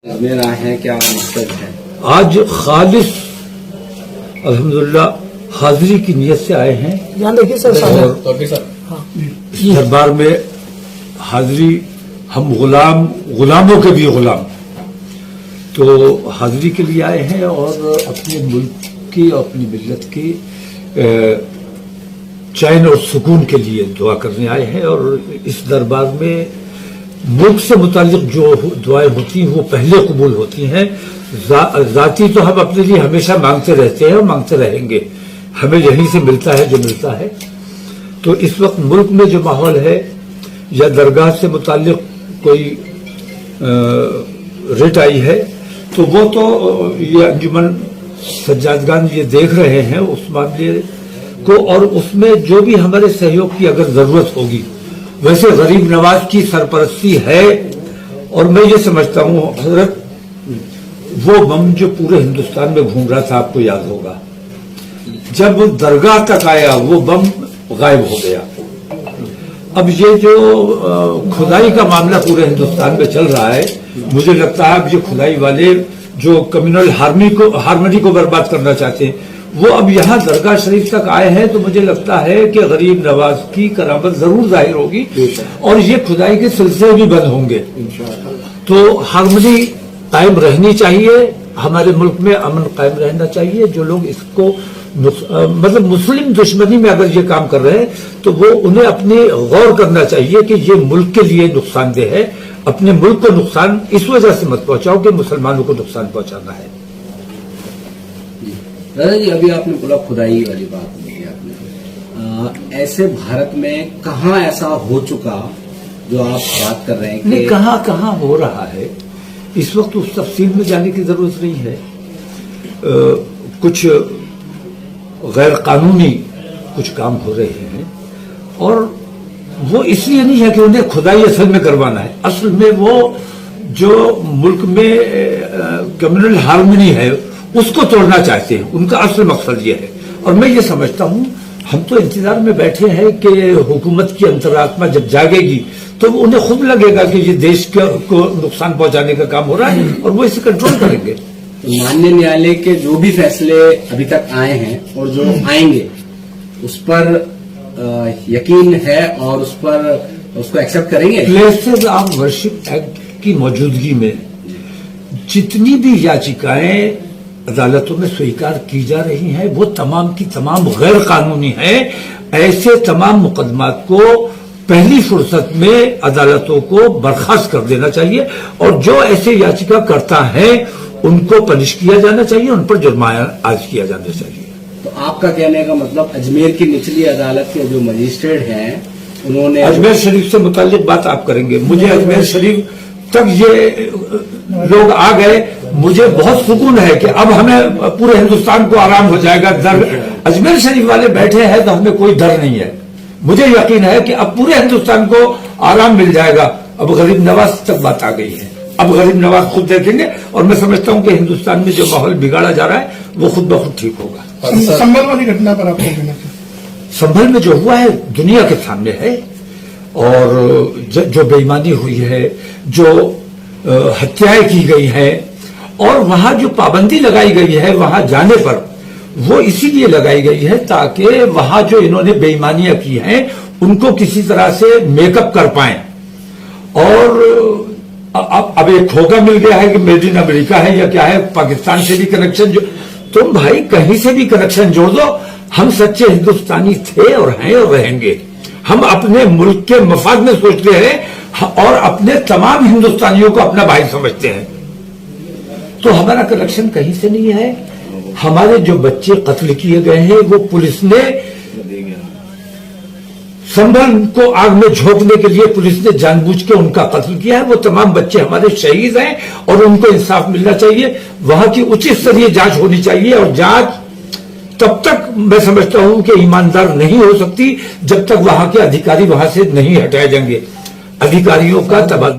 میرا ہے کیا مقصد ہے؟ آج خالص الحمدللہ حاضری کی نیت سے آئے ہیں اور اس دربار میں حاضری ہم غلاموں کے بھی غلام تو حاضری کے لیے آئے ہیں اور اپنے ملک کی اور اپنی ملت کی چین اور سکون کے لیے دعا کرنے آئے ہیں۔ اور اس دربار میں ملک سے متعلق جو دعائیں ہوتی ہیں وہ پہلے قبول ہوتی ہیں۔ ذاتی تو ہم اپنے لیے ہمیشہ مانگتے رہتے ہیں اور مانگتے رہیں گے، ہمیں یہیں سے ملتا ہے جو ملتا ہے۔ تو اس وقت ملک میں جو ماحول ہے یا درگاہ سے متعلق کوئی ریٹ آئی ہے تو وہ تو یہ انجمن سجادگان یہ دیکھ رہے ہیں اس معاملے کو، اور اس میں جو بھی ہمارے سہیوگ کی اگر ضرورت ہوگی، ویسے غریب نواز کی سرپرستی ہے۔ اور میں یہ سمجھتا ہوں حضرت وہ بم جو پورے ہندوستان میں گھوم رہا تھا، آپ کو یاد ہوگا، جب درگاہ تک آیا وہ بم غائب ہو گیا۔ اب یہ جو کھدائی کا معاملہ پورے ہندوستان میں چل رہا ہے، مجھے لگتا ہے اب یہ کھدائی والے جو کمیونل ہارمنی کو برباد کرنا چاہتے ہیں وہ اب یہاں درگاہ شریف تک آئے ہیں، تو مجھے لگتا ہے کہ غریب نواز کی کرامت ضرور ظاہر ہوگی اور یہ کھدائی کے سلسلے بھی بند ہوں گے۔ تو ہارمنی قائم رہنی چاہیے، ہمارے ملک میں امن قائم رہنا چاہیے۔ جو لوگ اس کو مطلب مسلم دشمنی میں اگر یہ کام کر رہے ہیں تو وہ انہیں اپنے غور کرنا چاہیے کہ یہ ملک کے لیے نقصان دہ ہے۔ اپنے ملک کو نقصان اس وجہ سے مت پہنچاؤ کہ مسلمانوں کو نقصان پہنچانا ہے۔ دادا جی، ابھی آپ نے بولا کھدائی والی بات کی آپ نے، ایسے بھارت میں کہاں ایسا ہو چکا جو آپ بات کر رہے ہیں کہ کہاں ہو رہا ہے، اس وقت اس تفصیل میں جانے کی ضرورت نہیں ہے۔ کچھ غیر قانونی کچھ کام ہو رہے ہیں اور وہ اس لیے نہیں ہے کہ انہیں کھدائی اصل میں کروانا ہے، اصل میں وہ جو ملک میں کمیونل ہارمنی ہے اس کو توڑنا چاہتے ہیں، ان کا اصل مقصد یہ ہے۔ اور میں یہ سمجھتا ہوں ہم تو انتظار میں بیٹھے ہیں کہ حکومت کی انترآتما جب جاگے گی تو انہیں خود لگے گا کہ یہ دیش کو نقصان پہنچانے کا کام ہو رہا ہے اور وہ اسے کنٹرول کریں گے۔ مانیہ نیالے کے جو بھی فیصلے ابھی تک آئے ہیں اور جو آئیں گے اس پر یقین ہے اور اس کو ایکسپٹ کریں گے؟ پلیسز آف ورشپ ایکٹ کی موجودگی میں جتنی بھی یاچکائیں عدالتوں میں سویکار کی جا رہی ہیں وہ تمام کی تمام غیر قانونی ہیں۔ ایسے تمام مقدمات کو پہلی فرصت میں عدالتوں کو برخاست کر دینا چاہیے اور جو ایسے یاچکا کرتا ہے ان کو پنش کیا جانا چاہیے، ان پر جرمانہ عائد کیا جانا چاہیے۔ تو آپ کا کہنے کا مطلب اجمیر کی نچلی عدالت کے جو مجسٹریٹ ہیں انہوں نے اجمیر شریف سے متعلق بات آپ کریں گے، مجھے اجمیر شریف تک یہ لوگ آ گئے، مجھے بہت سکون ہے کہ اب ہمیں پورے ہندوستان کو آرام ہو جائے گا۔ اجمیر شریف والے بیٹھے ہیں تو ہمیں کوئی ڈر نہیں ہے، مجھے یقین ہے کہ اب پورے ہندوستان کو آرام مل جائے گا۔ اب غریب نواز تک بات آ گئی ہے، اب غریب نواز خود دیکھیں گے اور میں سمجھتا ہوں کہ ہندوستان میں جو ماحول بگاڑا جا رہا ہے وہ خود بخود ٹھیک ہوگا۔ سنبھل والی گھٹنا پر آپ کو کہنا چاہیے؟ سنبھل میں جو ہوا ہے دنیا کے سامنے ہے، اور جو بے ایمانی ہوئی ہے، جو ہتیائیں کی گئی ہیں، اور وہاں جو پابندی لگائی گئی ہے وہاں جانے پر، وہ اسی لیے لگائی گئی ہے تاکہ وہاں جو انہوں نے بے ایمانیاں کی ہیں ان کو کسی طرح سے میک اپ کر پائیں۔ اور اب ایک کھوکا مل گیا ہے کہ میڈ ان امریکہ ہے یا کیا ہے، پاکستان سے بھی کنیکشن، جو تم بھائی کہیں سے بھی کنیکشن جوڑ دو، ہم سچے ہندوستانی تھے اور ہیں اور رہیں گے۔ ہم اپنے ملک کے مفاد میں سوچتے ہیں اور اپنے تمام ہندوستانیوں کو اپنا بھائی سمجھتے ہیں، تو ہمارا کنیکشن کہیں سے نہیں ہے۔ ہمارے جو بچے قتل کیے گئے ہیں وہ پولیس نے سنبھل کو آگ میں جھونکنے کے لیے پولیس نے جان بوجھ کے ان کا قتل کیا ہے۔ وہ تمام بچے ہمارے شہید ہیں اور ان کو انصاف ملنا چاہیے، وہاں کی اچت ستریہ جانچ ہونی چاہیے، اور جانچ تب تک میں سمجھتا ہوں کہ ایماندار نہیں ہو سکتی جب تک وہاں کے ادھیکاری وہاں سے نہیں ہٹائے جائیں گے۔ ادھیکاریوں کا تبادلہ